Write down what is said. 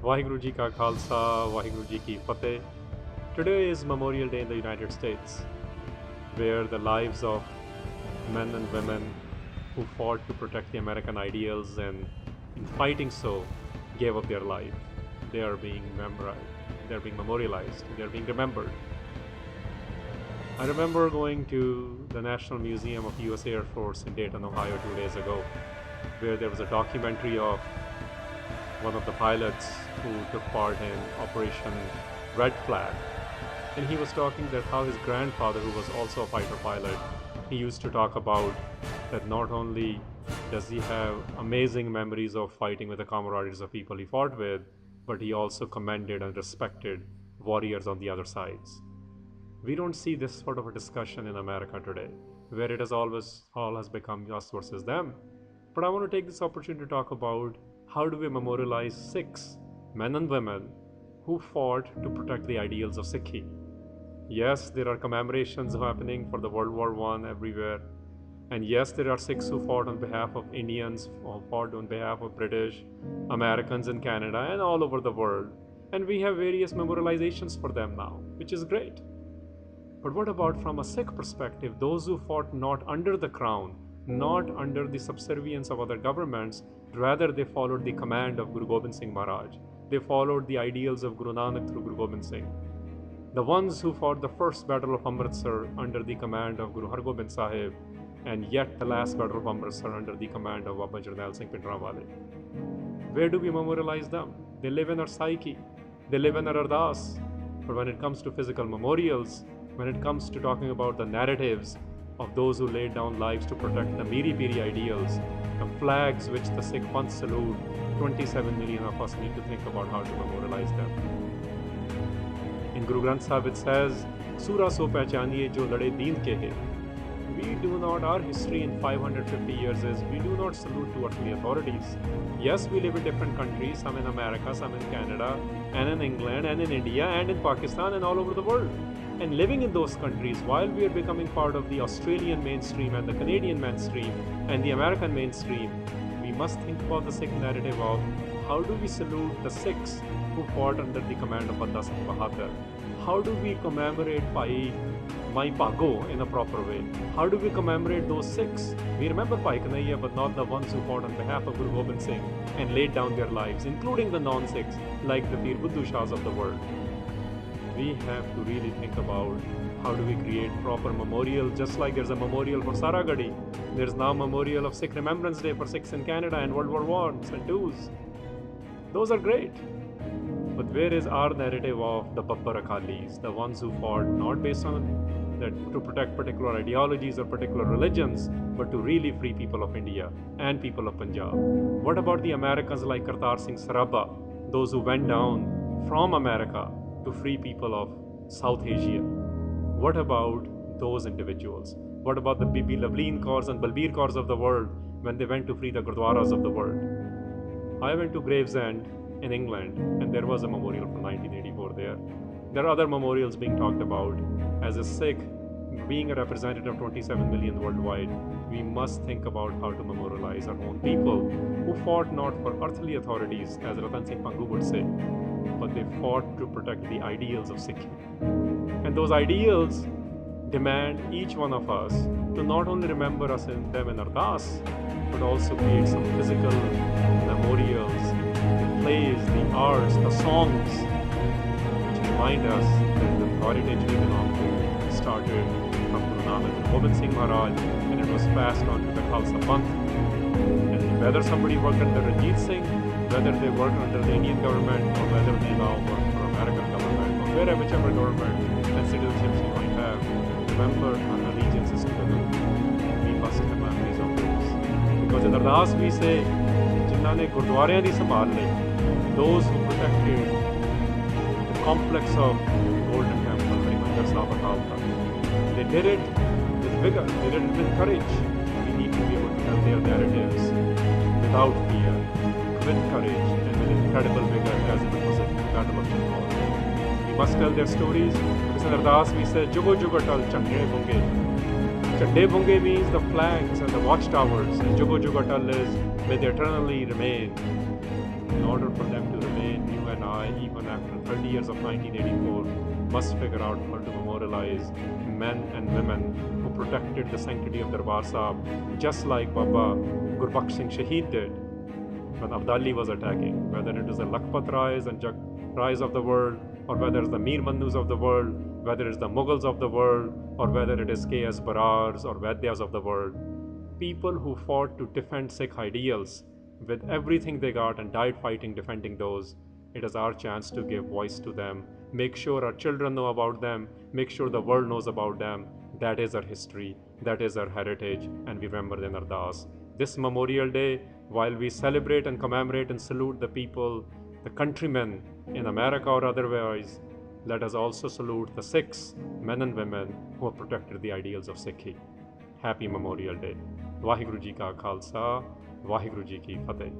Vaheguru Ji Ka Khalsa, Vaheguru Ji Ki Fateh. Today is Memorial Day in the United States, where the lives of men and women who fought to protect the American ideals and in fighting so gave up their life. They are being memorialized, they are being remembered. I remember going to the National Museum of US Air Force in Dayton, Ohio 2 days ago, where there was a documentary of one of the pilots who took part in Operation Red Flag. And he was talking that how his grandfather, who was also a fighter pilot, he used to talk about that not only does he have amazing memories of fighting with the camaraderies of people he fought with, but he also commended and respected warriors on the other sides. We don't see this sort of a discussion in America today, where it has always all has become us versus them. But I want to take this opportunity to talk about how do we memorialize Sikhs, men and women, who fought to protect the ideals of Sikhi. Yes, there are commemorations happening for the World War I everywhere. And yes, there are Sikhs who fought on behalf of Indians, who fought on behalf of British, Americans in Canada, and all over the world. And we have various memorializations for them now, which is great. But what about from a Sikh perspective, those who fought not under the crown, not under the subservience of other governments, rather they followed the command of Guru Gobind Singh Maharaj. They followed the ideals of Guru Nanak through Guru Gobind Singh. The ones who fought the first battle of Amritsar under the command of Guru Hargobind Sahib, and yet the last battle of Amritsar under the command of Baba Jarnail Singh Pindrawale. Where do we memorialize them? They live in our psyche, they live in our ardas. But when it comes to physical memorials, when it comes to talking about the narratives of those who laid down lives to protect the Miri Piri ideals, the flags which the Sikh Panth salute, 27 million of us need to think about how to memorialize them. In Guru Granth Sahib it says, Sura so pehchaniye jo lade deen ke hai. We do not, our history in 550 years is, we do not salute to earthly authorities. Yes, we live in different countries, some in America, some in Canada, and in England, and in India, and in Pakistan, and all over the world. And living in those countries, while we are becoming part of the Australian mainstream and the Canadian mainstream and the American mainstream, we must think about the Sikh narrative of how do we salute the Sikhs who fought under the command of Banda Singh Bahadur? How do we commemorate Mai Pago in a proper way? How do we commemorate those Sikhs? We remember Bhai Kanhaiya, but not the ones who fought on behalf of Guru Gobind Singh and laid down their lives, including the non-Sikhs like the Pir Buddhu Shahs of the world. We have to really think about how do we create proper memorial, just like there's a memorial for Saragadi. There's now a memorial of Sikh Remembrance Day for Sikhs in Canada and World War I's and II's. Those are great. But where is our narrative of the Babbar Akalis, the ones who fought not based on that to protect particular ideologies or particular religions, but to really free people of India and people of Punjab? What about the Americans like Kartar Singh Sarabha, those who went down from America to free people of South Asia? What about those individuals? What about the Bibi Lavleen Kaurs and Balbir Kaurs of the world when they went to free the Gurdwaras of the world? I went to Gravesend in England, and there was a memorial from 1984 there. There are other memorials being talked about. As a Sikh, being a representative of 27 million worldwide, we must think about how to memorialize our own people who fought not for earthly authorities, as Ratan Singh Pangu would say, but they fought to protect the ideals of Sikhi. And those ideals demand each one of us to not only remember us in them in Ardas, but also create some physical memorials, the plays, the arts, the songs, which remind us that the heritage we belong to started from Guru Nanak and Gobind Singh Maharaj, and it was passed on to the Khalsa Panth. And whether somebody worked under Ranjit Singh, whether they worked under the Indian government, or whether they now work for American government, or whichever government and citizenships you might have, remember our allegiance is to them. We must have memories of those. Because in Ardas we say, जिन्हां ने गुरुद्वारियां दी संभाल ली, those who protected the complex of Golden Temple, Harimandir Sahib Akal Takht, they did it with vigor, they did it with courage. We need to be able to tell their narratives without fear, with courage, and with incredible vigor, as in the Battle of Chittor. We must tell their stories. Because in Ardas we say, Jugo Jugo Tal Chande Bunge. Chande Bunge means the flags and the watchtowers, and Jugo Jugo Tal is, may they eternally remain. in order for them to remain, you and I, even after 30 years of 1984, must figure out how to memorialize men and women who protected the sanctity of Darbar Sahib, just like Baba Gurbaksh Singh Shaheed did when Abdali was attacking, whether it is the Lakhpat Rais and Rais of the world, or whether it's the Mir Mannus of the world, whether it's the Mughals of the world, or whether it is K.S. Barars or Vaidyas of the world. People who fought to defend Sikh ideals with everything they got and died fighting defending those. It is our chance to give voice to them, make sure our children know about them, make sure the world knows about them. That is our history, that is our heritage, and we remember in Ardas. This Memorial Day, while we celebrate and commemorate and salute the people, the countrymen in America or otherwise, let us also salute the Sikhs, men and women who have protected the ideals of Sikhi. Happy Memorial Day. Waheguru ji ਕਾ ਖਾਲਸਾ, ਵਾਹਿਗੁਰੂ ਜੀ ਕੀ ਫਤਿਹ।